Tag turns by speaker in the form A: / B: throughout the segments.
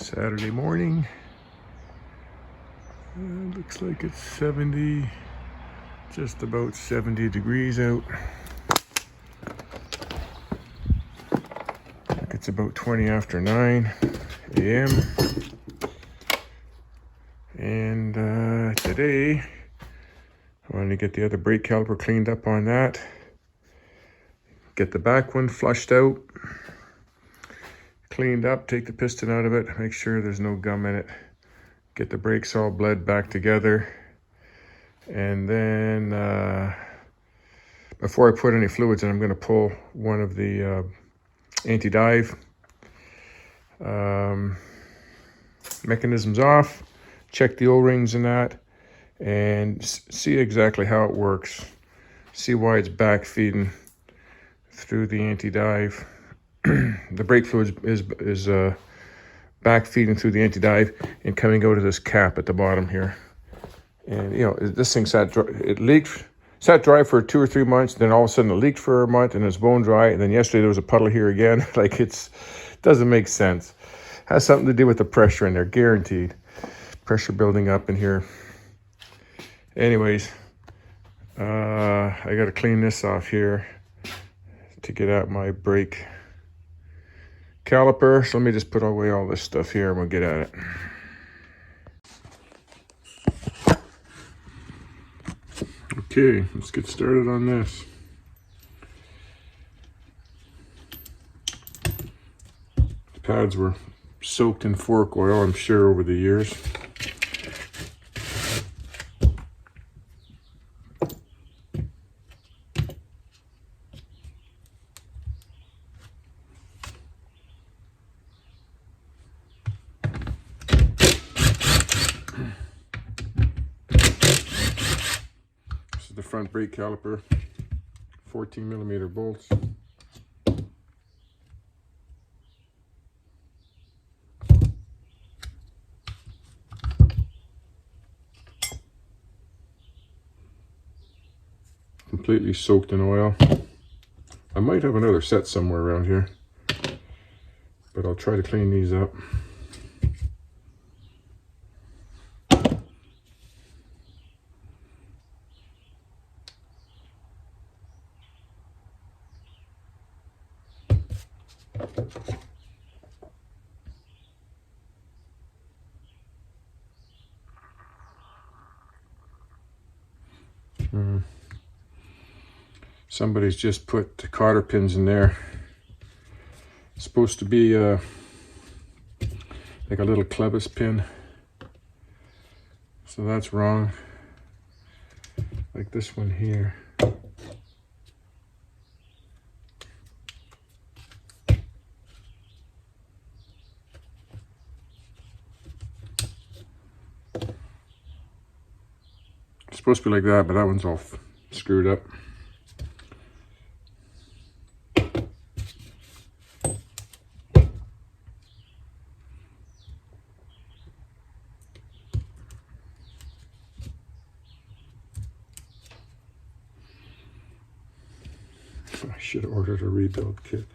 A: Saturday morning. Looks like it's 70, just about 70 degrees out. I think it's about 20 after 9 a.m. And today I wanted to get the other brake caliper cleaned up on that. Get the back one flushed out, cleaned up, take the piston out of it, make sure there's no gum in it. Get the brakes all bled back together. And then before I put any fluids in, I'm going to pull one of the anti-dive mechanisms off, check the O-rings and that, and see exactly how it works. See why it's back feeding through the anti-dive. The brake fluid is back feeding through the anti-dive and coming out of this cap at the bottom here. And you know, this thing sat dry for 2 or 3 months, then all of a sudden it leaked for a month and it's bone dry, and then yesterday there was a puddle here again. Like, it doesn't make sense. Has something to do with the pressure in there, guaranteed. Pressure building up in here. Anyways, I got to clean this off here to get out my brake caliper. So let me just put away all this stuff here and we'll get at it. Okay, let's get started on this. The pads were soaked in fork oil, I'm sure, over the years. The front brake caliper, 14mm bolts. Completely soaked in oil. I might have another set somewhere around here, but I'll try to clean these up. Somebody's just put the cotter pins in there. It's supposed to be like a little clevis pin, so that's wrong. Like this one here. It's supposed to be like that, but that one's all screwed up. I should have ordered a rebuild kit.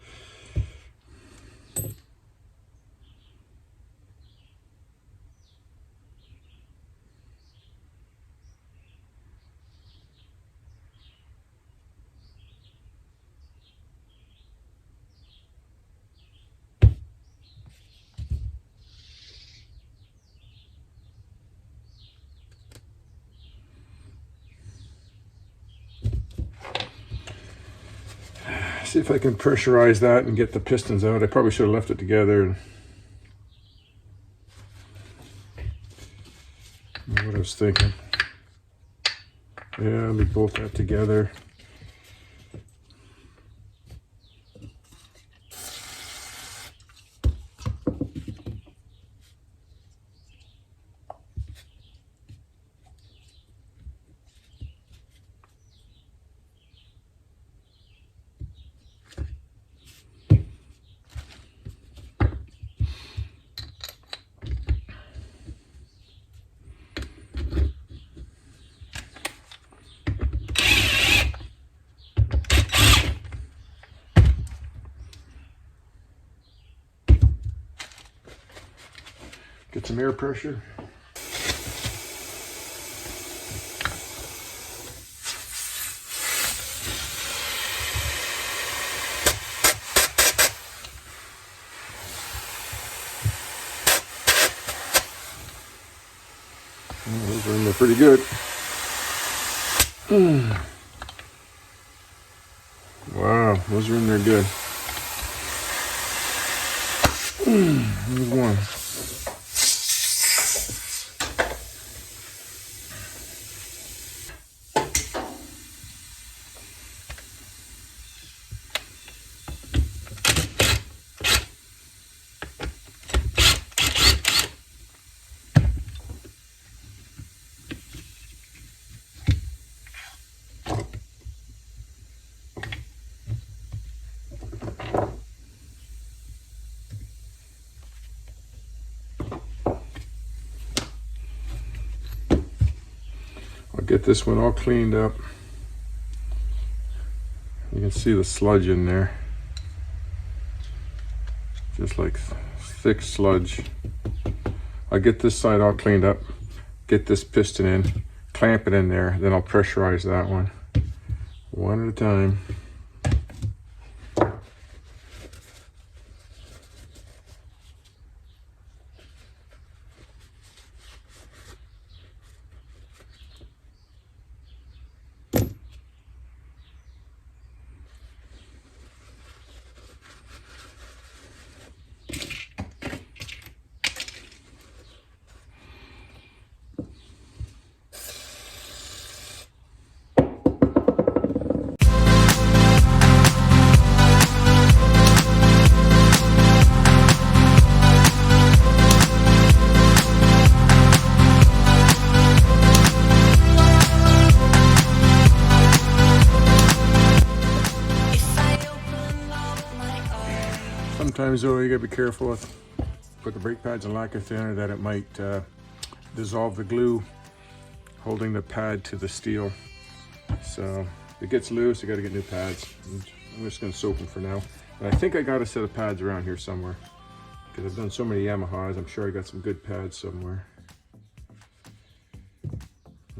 A: See if I can pressurize that and get the pistons out. I probably should have left it together. What I was thinking. Yeah, let me bolt that together. Get some air pressure. Those are in there pretty good. Wow, those are in there good. There's one. I'll get this one all cleaned up. You can see the sludge in there. Just like thick sludge. I'll get this side all cleaned up, get this piston in, clamp it in there, then I'll pressurize that one at a time. Sometimes though, you gotta be careful with put the brake pads in lacquer thinner that it might dissolve the glue holding the pad to the steel. So if it gets loose, you gotta get new pads. I'm just gonna soak them for now. And I think I got a set of pads around here somewhere because I've done so many Yamahas. I'm sure I got some good pads somewhere.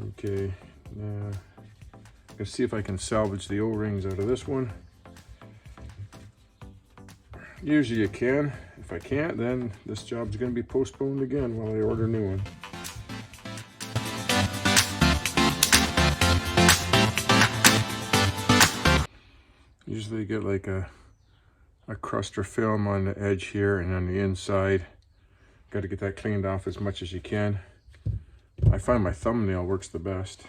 A: Okay, now let's see if I can salvage the O-rings out of this one. Usually you can. If I can't, then this job's going to be postponed again while I order a new one. Usually you get like a crust or film on the edge here and on the inside. Got to get that cleaned off as much as you can. I find my thumbnail works the best.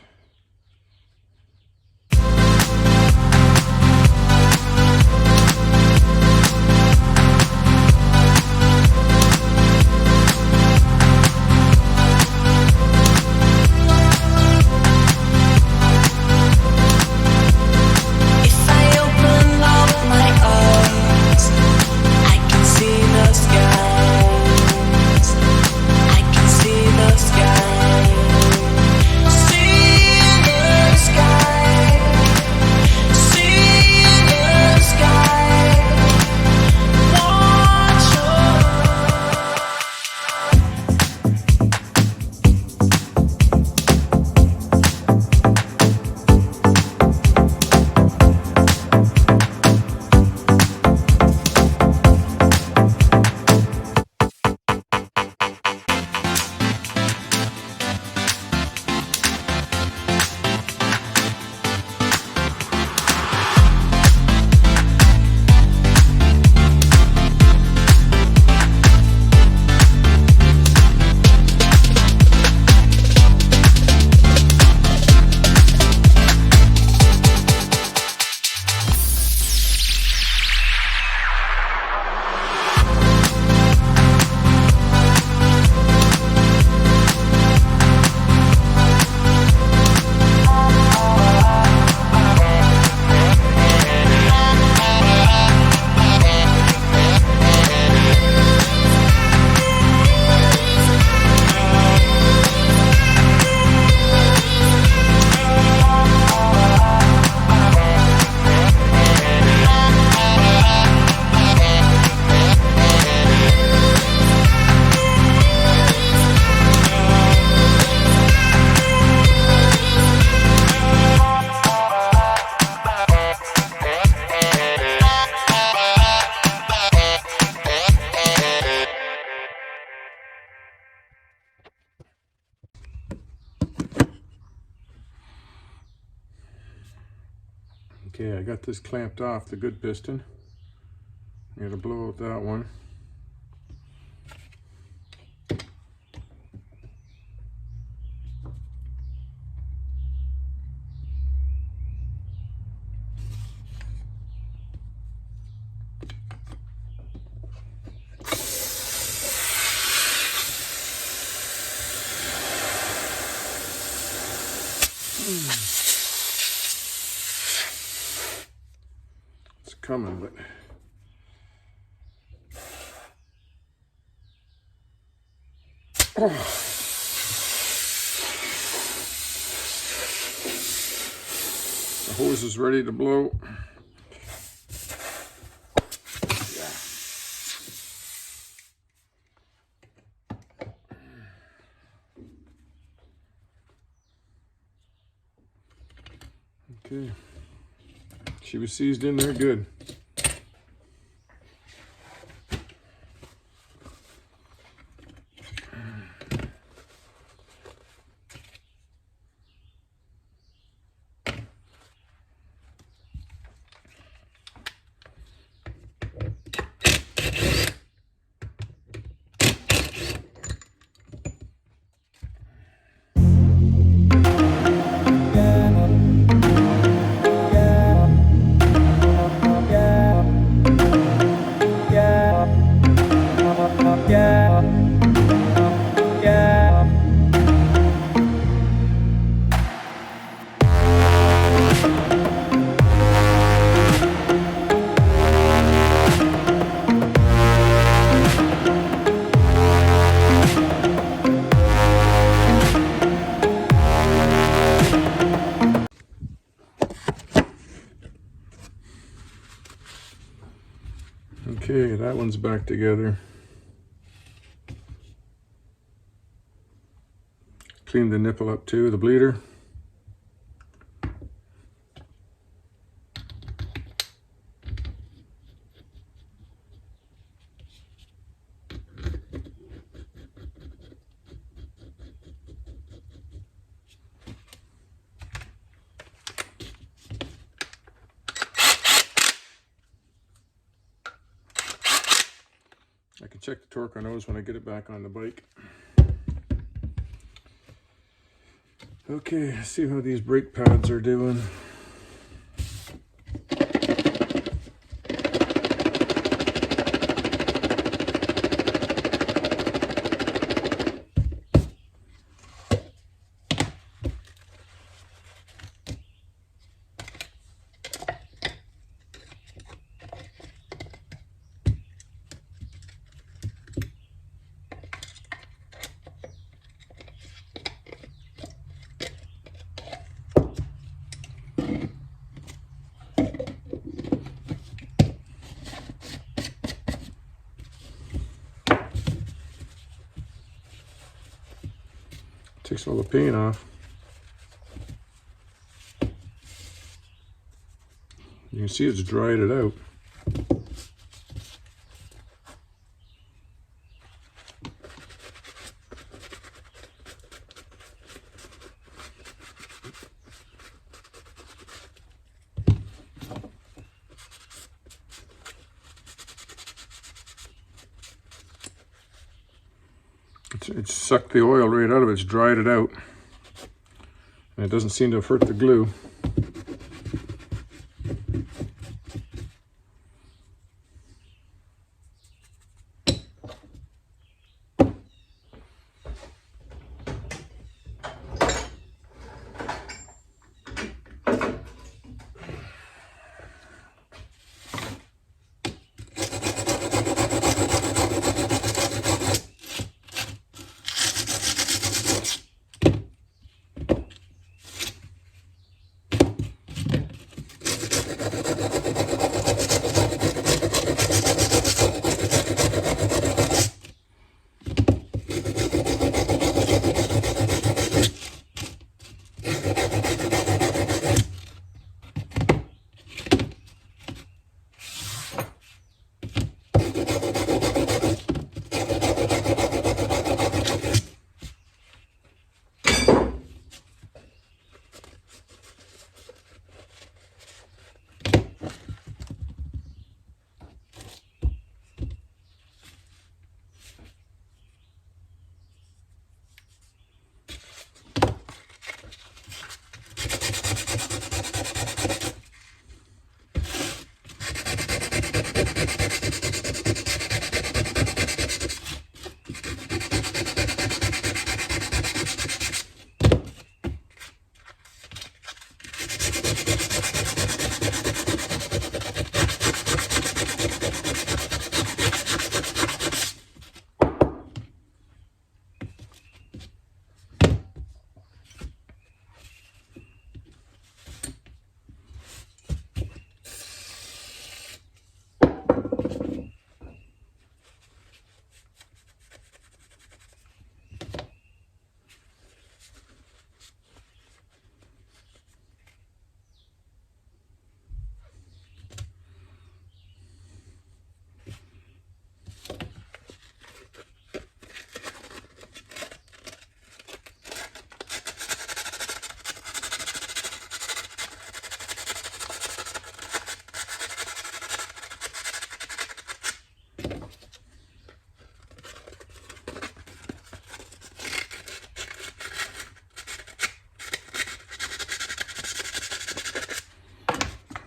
B: See
A: Okay, I got this clamped off the good piston. I'm gonna blow out that one. It's coming, but the hose is ready to blow. Okay, she was seized in there good. Okay, that one's back together. Clean the nipple up too, the bleeder. I can check the torque on those when I get it back on the bike. Okay, see how these brake pads are doing. Takes all the paint off. You can see it's dried it out. It's sucked the oil right out of it, it's dried it out. And it doesn't seem to have hurt the glue.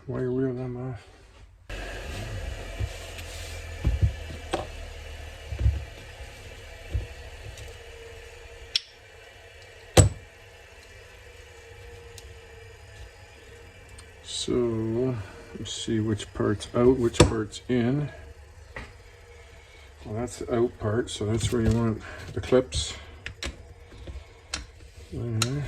A: Wire wheel them off. So let's see which part's out, which part's in. Well, that's the out part, so that's where you want the clips. There.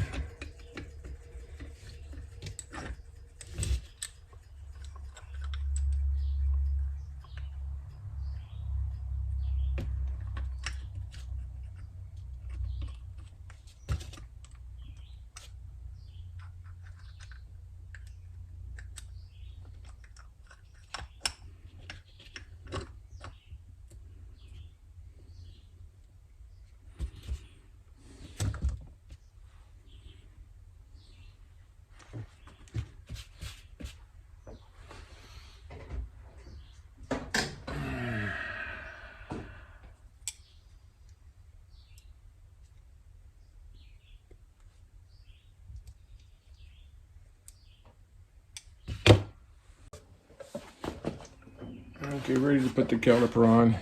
A: Okay, ready to put the caliper on.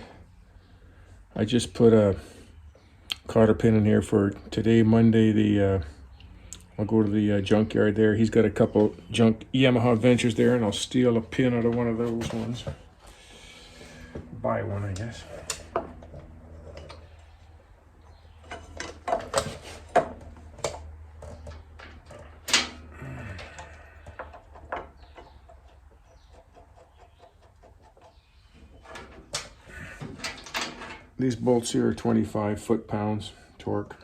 A: I just put a cotter pin in here for today, Monday. I'll go to the junkyard there. He's got a couple junk Yamaha Ventures there, and I'll steal a pin out of one of those ones. Buy one, I guess. These bolts here are 25 foot-pounds torque.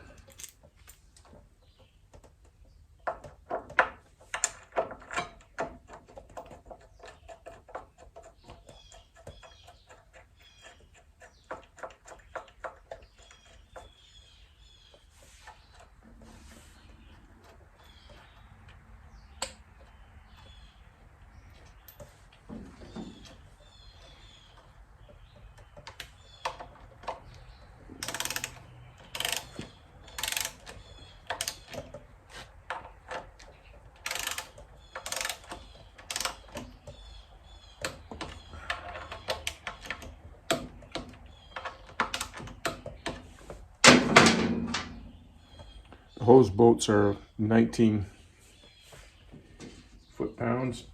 A: Hose bolts are 19 foot-pounds.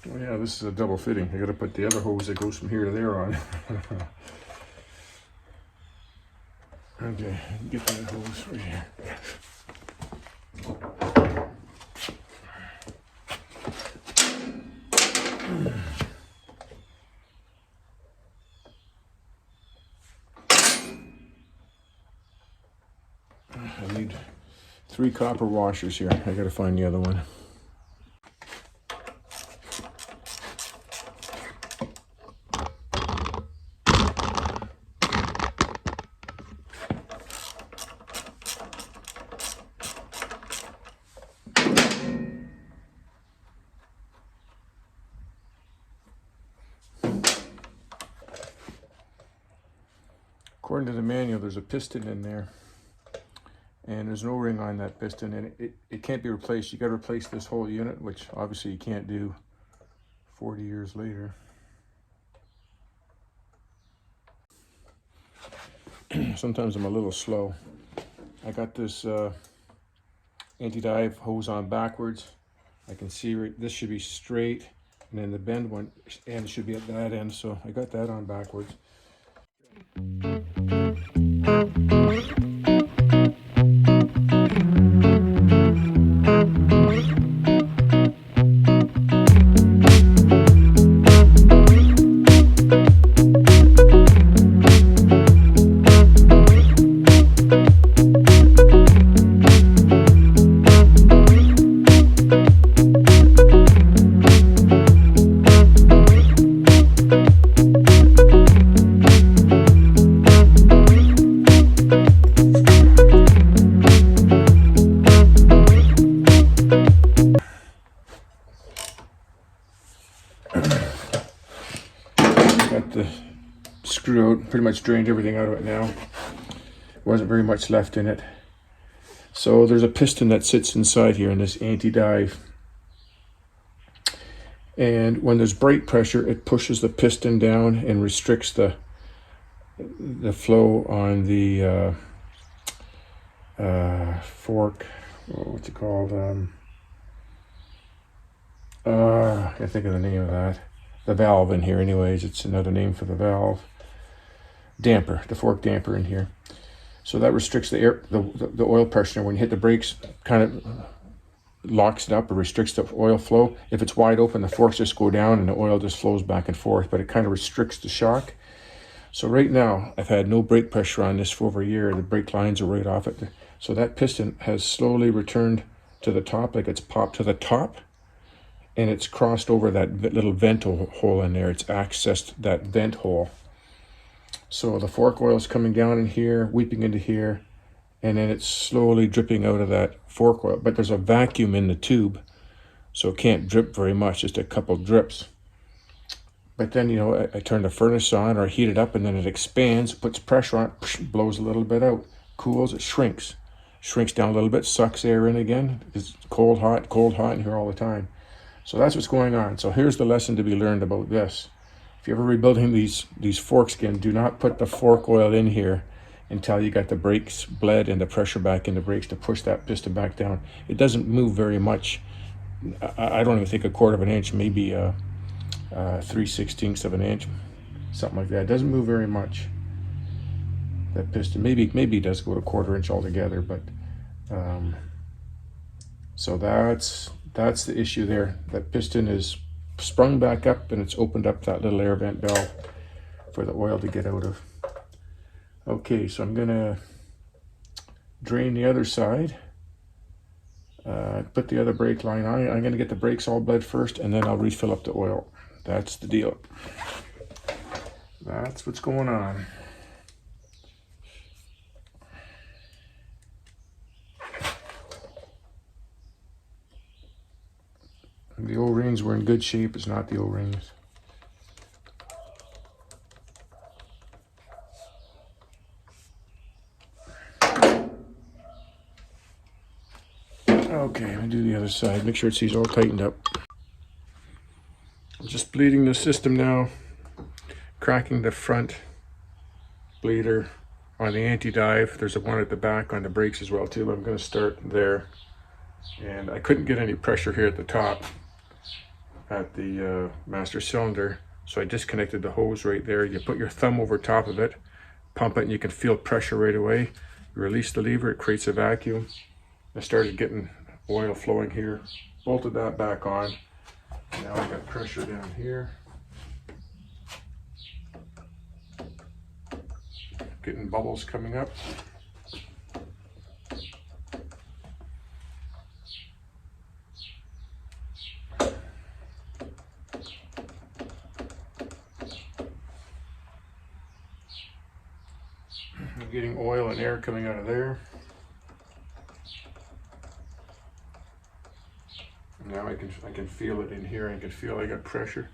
A: Oh yeah, this is a double fitting. I gotta put the other hose that goes from here to there on. Okay, get that hose right here. I need 3 copper washers here. I gotta find the other one. According to the manual, there's a piston in there, and there's an O-ring on that piston, and it can't be replaced. You got to replace this whole unit, which obviously you can't do 40 years later. Sometimes I'm a little slow. I got this anti-dive hose on backwards. I can see this should be straight, and then the bend one end should be at that end, so I got that on backwards. Got the screw out, pretty much drained everything out of it now. Wasn't very much left in it. So there's a piston that sits inside here in this anti-dive. And when there's brake pressure, it pushes the piston down and restricts the flow on the fork. What's it called? I can't think of the name of that. The valve in here anyways, it's another name for the valve. Damper, the fork damper in here. So that restricts the air, the oil pressure. When you hit the brakes, kind of locks it up or restricts the oil flow. If it's wide open, the forks just go down and the oil just flows back and forth, but it kind of restricts the shock. So right now, I've had no brake pressure on this for over a year. The brake lines are right off it. So that piston has slowly returned to the top, like it's popped to the top. And it's crossed over that little vent hole in there. It's accessed that vent hole. So the fork oil is coming down in here, weeping into here, and then it's slowly dripping out of that fork oil. But there's a vacuum in the tube, so it can't drip very much, just a couple drips. But then, you know, I turn the furnace on or heat it up, and then it expands, puts pressure on it, blows a little bit out, cools, it shrinks. Shrinks down a little bit, sucks air in again. It's cold, hot in here all the time. So that's what's going on. So here's the lesson to be learned about this. If you're ever rebuilding these fork skins, do not put the fork oil in here until you got the brakes bled and the pressure back in the brakes to push that piston back down. It doesn't move very much. I don't even think a quarter of an inch, maybe 3/16 of an inch, something like that. It doesn't move very much. That piston, maybe it does go to a quarter inch altogether, but so that's the issue there. That piston is sprung back up and it's opened up that little air vent valve for the oil to get out of. Okay, so I'm gonna drain the other side, put the other brake line on. I'm gonna get the brakes all bled first, and then I'll refill up the oil. That's the deal. That's what's going on. The O-rings were in good shape. It's not the O-rings. Okay, I'm gonna do the other side. Make sure it's all tightened up. I'm just bleeding the system now. Cracking the front bleeder on the anti-dive. There's one at the back on the brakes as well too. I'm gonna start there. And I couldn't get any pressure here at the top at the master cylinder, so I disconnected the hose right there. You put your thumb over top of it, pump it, and you can feel pressure right away. You release the lever, it creates a vacuum. I started getting oil flowing here, bolted that back on. Now I got pressure down here. Getting bubbles coming up. I'm getting oil and air coming out of there. Now I can feel it in here. I can feel I got pressure.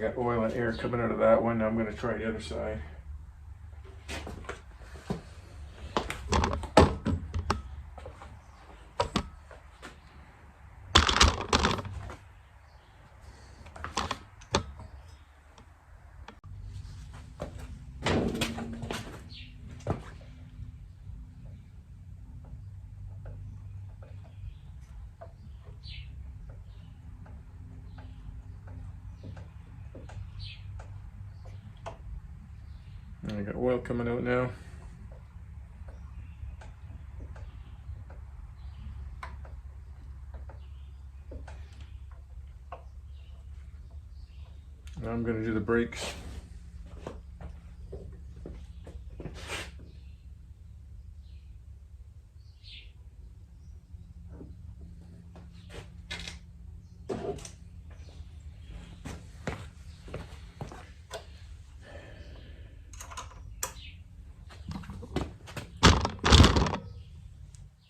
A: got oil and air coming out of that one. Now I'm going to try the other side. I got oil coming out now. Now I'm going to do the brakes.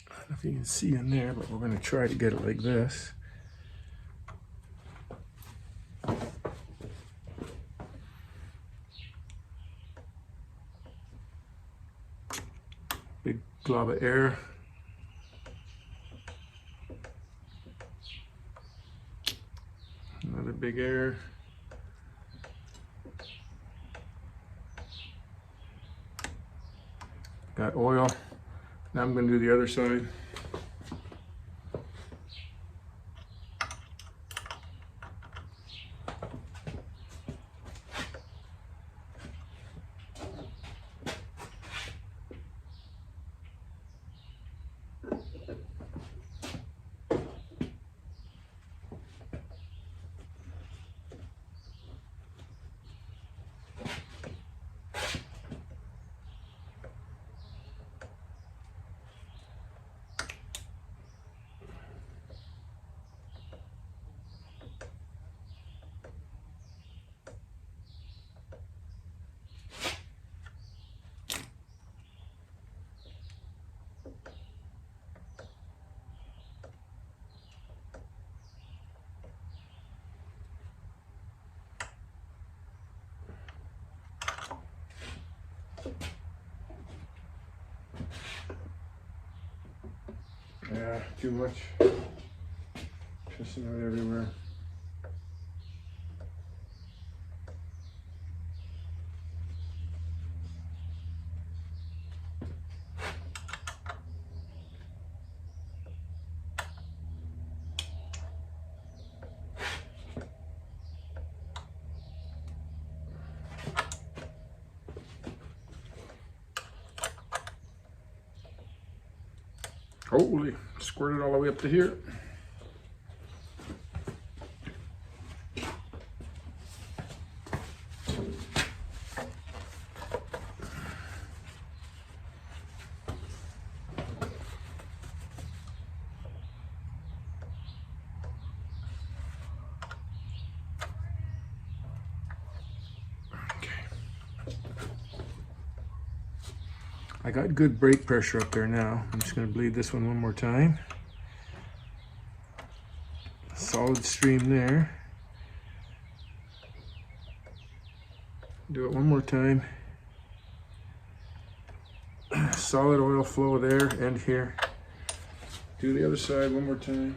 A: I don't know if you can see in there, but we're going to try to get it like this. Big glob of air. Another big air. Got oil. Now I'm going to do the other side. Yeah, too much. Pissing out everywhere. Holy, squirted all the way up to here. I got good brake pressure up there now. I'm just going to bleed this one more time. Solid stream there. Do it one more time. Solid oil flow there and here. Do the other side one more time.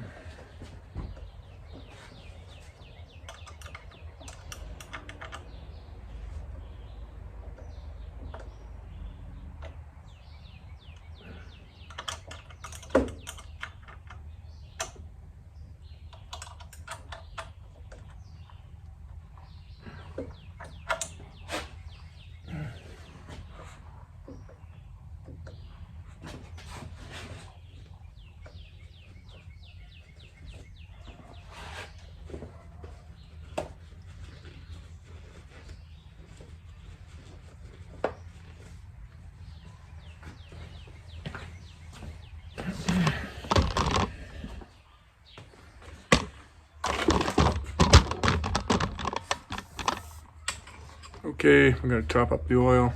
A: Okay, I'm going to top up the oil.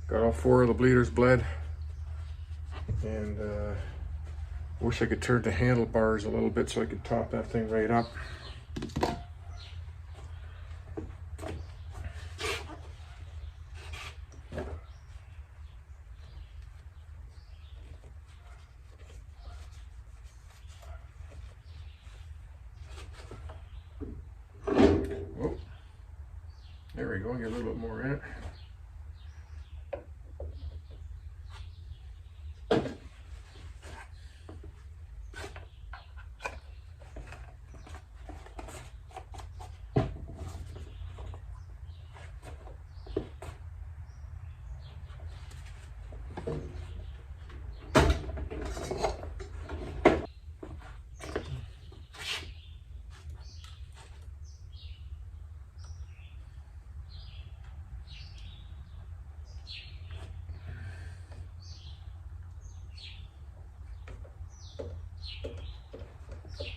A: Got all 4 of the bleeders bled. And wish I could turn the handlebars a little bit so I could top that thing right up. go, get a little bit more in it.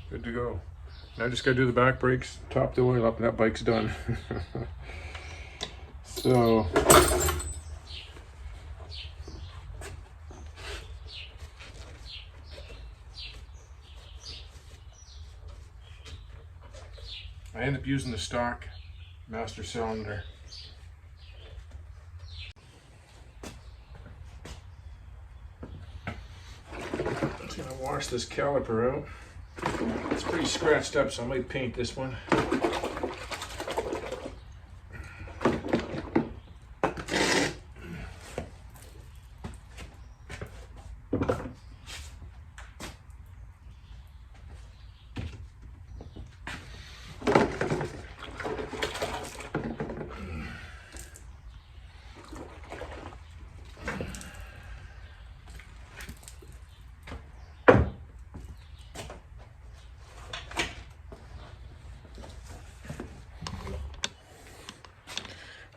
A: Good to go. Now I just gotta do the back brakes, top the oil up, and that bike's done. So I end up using the stock master cylinder. I'm just gonna wash this caliper out. It's pretty scratched up, so I might paint this one.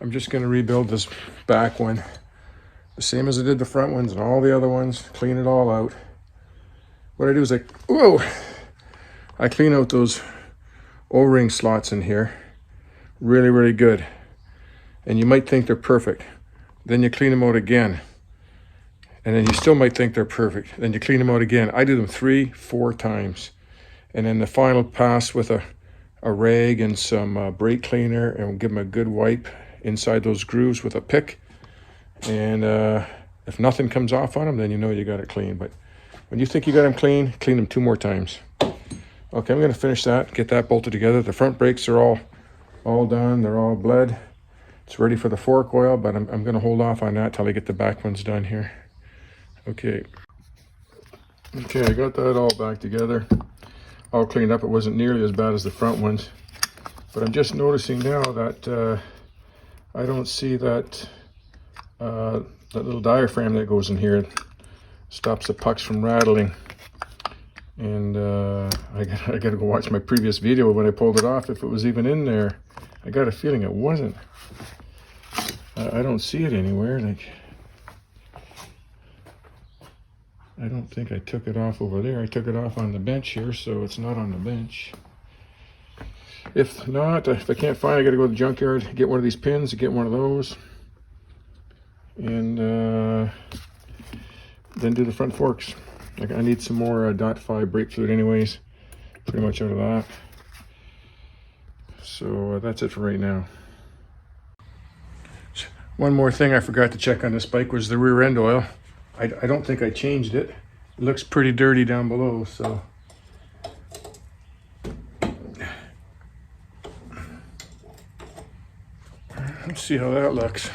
A: I'm just going to rebuild this back one the same as I did the front ones and all the other ones, clean it all out. What I do is I clean out those O-ring slots in here really, really good. And you might think they're perfect. Then you clean them out again. And then you still might think they're perfect. Then you clean them out again. I do them 3-4 times. And then the final pass with a rag and some brake cleaner, and we'll give them a good wipe inside those grooves with a pick. And if nothing comes off on them, then you know you got it clean. But when you think you got them clean them 2 more times. Okay, I'm going to finish that, get that bolted together. The front brakes are all done. They're all bled. It's ready for the fork oil, but I'm going to hold off on that till I get the back ones done here. Okay, I got that all back together, all cleaned up. It wasn't nearly as bad as the front ones, but I'm just noticing now that I don't see that that little diaphragm that goes in here. Stops the pucks from rattling. And I gotta go watch my previous video when I pulled it off, if it was even in there. I got a feeling it wasn't. I don't see it anywhere. Like, I don't think I took it off over there. I took it off on the bench here, so it's not on the bench. If not, if I can't find it, I gotta go to the junkyard, get one of these pins, get one of those, and then do the front forks. I need some more .5 brake fluid anyways, pretty much out of that. So that's it for right now. One more thing I forgot to check on this bike was the rear end oil. I don't think I changed it. It looks pretty dirty down below, so. Let's see how that looks.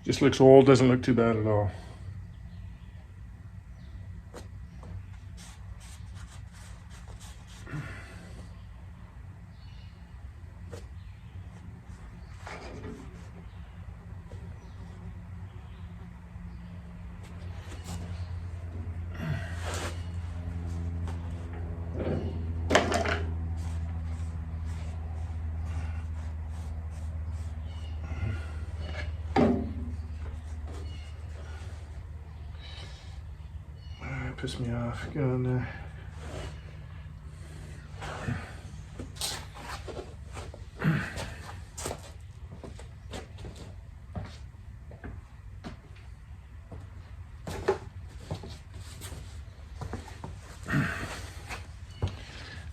A: Just looks old, doesn't look too bad at all. Piss me off. Get on there.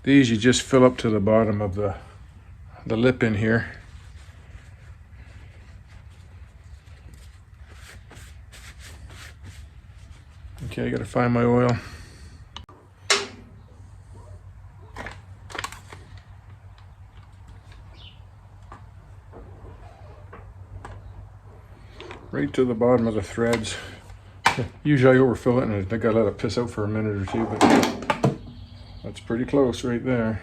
A: These you just fill up to the bottom of the lip in here. Okay, I gotta find my oil. Right to the bottom of the threads. Usually I overfill it and I think I let it piss out for a minute or two, but that's pretty close right there.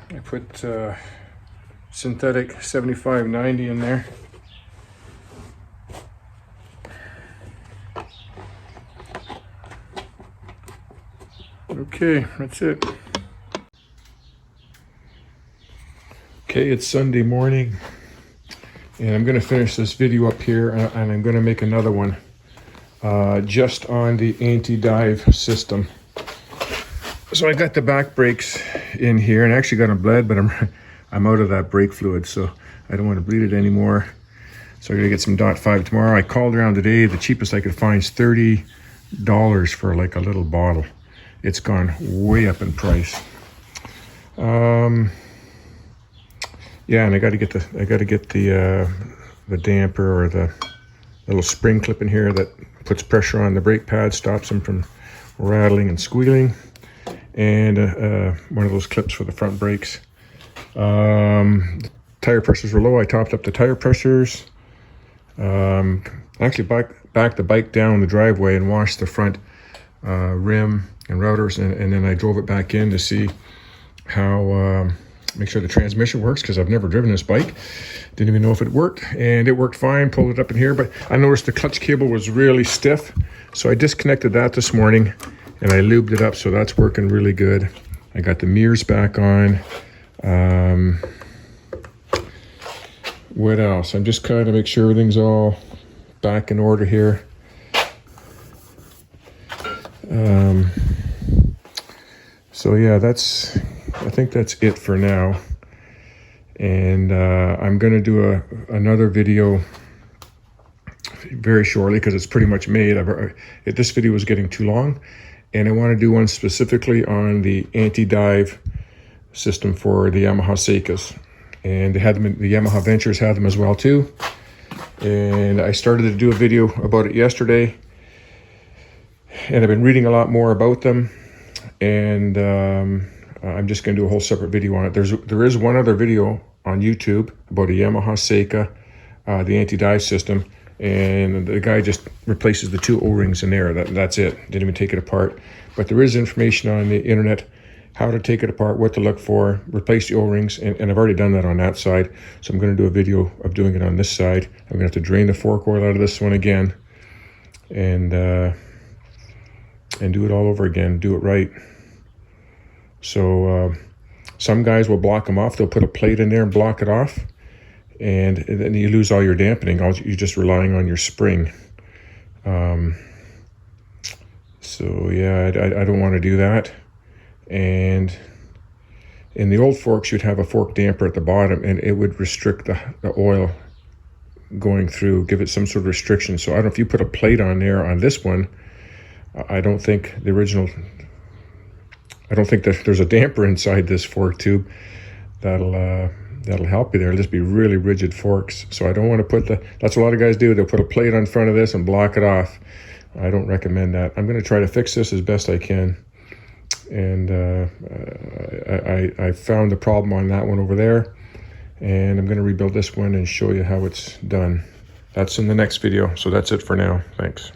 A: I put synthetic 7590 in there. Okay, that's it. Okay, it's Sunday morning, and I'm going to finish this video up here, and I'm going to make another one just on the anti-dive system. So I got the back brakes in here, and I actually got them bled, but I'm out of that brake fluid, so I don't want to bleed it anymore. So I'm gonna get some .5 tomorrow. I called around today. The cheapest I could find is $30 for like a little bottle. It's gone way up in price. Yeah, and I got to get the damper, or the little spring clip in here that puts pressure on the brake pad, stops them from rattling and squealing, and one of those clips for the front brakes. The tire pressures were low. I topped up the tire pressures. Actually backed the bike down the driveway and washed the front rim and rotors, and then I drove it back in to see how make sure the transmission works, because I've never driven this bike. Didn't even know if it worked, and it worked fine. Pulled it up in here, but I noticed the clutch cable was really stiff, so I disconnected that this morning and I lubed it up, so that's working really good. I got the mirrors back on. What else? I'm just kind of make sure everything's all back in order here. So yeah, I think that's it for now. And I'm going to do another video very shortly, because it's pretty much made. This video was getting too long, and I want to do one specifically on the anti-dive system for the Yamaha Secas. And they had them, the Yamaha Ventures had them as well too. And I started to do a video about it yesterday, and I've been reading a lot more about them, and I'm just going to do a whole separate video on it. There is one other video on YouTube about a Yamaha Seca, the anti-dive system, and the guy just replaces the two O-rings in there. That's it. Didn't even take it apart. But there is information on the internet how to take it apart, what to look for, replace the O-rings, and I've already done that on that side. So I'm going to do a video of doing it on this side. I'm going to have to drain the fork oil out of this one again, and do it all over again, do it right. So some guys will block them off. They'll put a plate in there and block it off, and then you lose all your dampening. You're just relying on your spring. So yeah, I don't want to do that. And in the old forks, you'd have a fork damper at the bottom, and it would restrict the oil going through, give it some sort of restriction. So I don't know if you put a plate on there on this one. I don't think that there's a damper inside this fork tube that'll help you there. It'll just be really rigid forks. So I don't want to put that's what a lot of guys do. They'll put a plate on front of this and block it off. I don't recommend that. I'm going to try to fix this as best I can. And I found the problem on that one over there, and I'm going to rebuild this one and show you how it's done. That's in the next video. So that's it for now. Thanks.